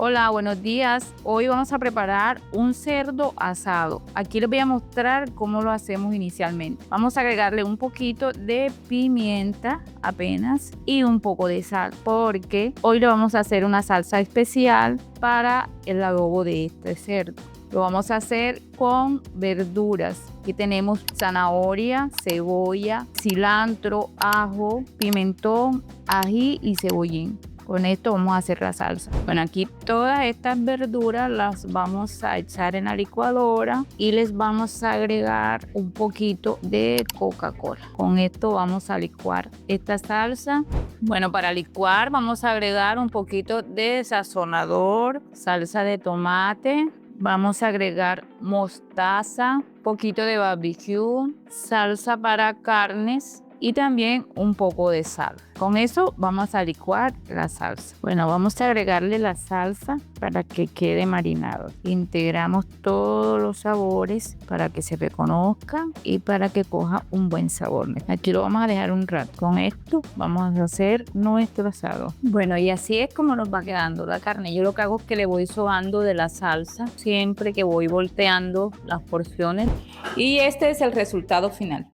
Hola, buenos días. Hoy vamos a preparar un cerdo asado. Aquí les voy a mostrar cómo lo hacemos inicialmente. Vamos a agregarle un poquito de pimienta apenas y un poco de sal porque hoy le vamos a hacer una salsa especial para el adobo de este cerdo. Lo vamos a hacer con verduras. Aquí tenemos zanahoria, cebolla, cilantro, ajo, pimentón, ají y cebollín. Con esto vamos a hacer la salsa. Bueno, aquí todas estas verduras las vamos a echar en la licuadora y les vamos a agregar un poquito de Coca-Cola. Con esto vamos a licuar esta salsa. Bueno, para licuar vamos a agregar un poquito de sazonador, salsa de tomate. Vamos a agregar mostaza, poquito de barbecue, salsa para carnes y también un poco de sal. Con eso vamos a licuar la salsa. Bueno, vamos a agregarle la salsa para que quede marinado. Integramos todos los sabores para que se reconozca y para que coja un buen sabor. Aquí lo vamos a dejar un rato. Con esto vamos a hacer nuestro asado. Bueno, y así es como nos va quedando la carne. Yo lo que hago es que le voy sobando de la salsa siempre que voy volteando las porciones. Y este es el resultado final.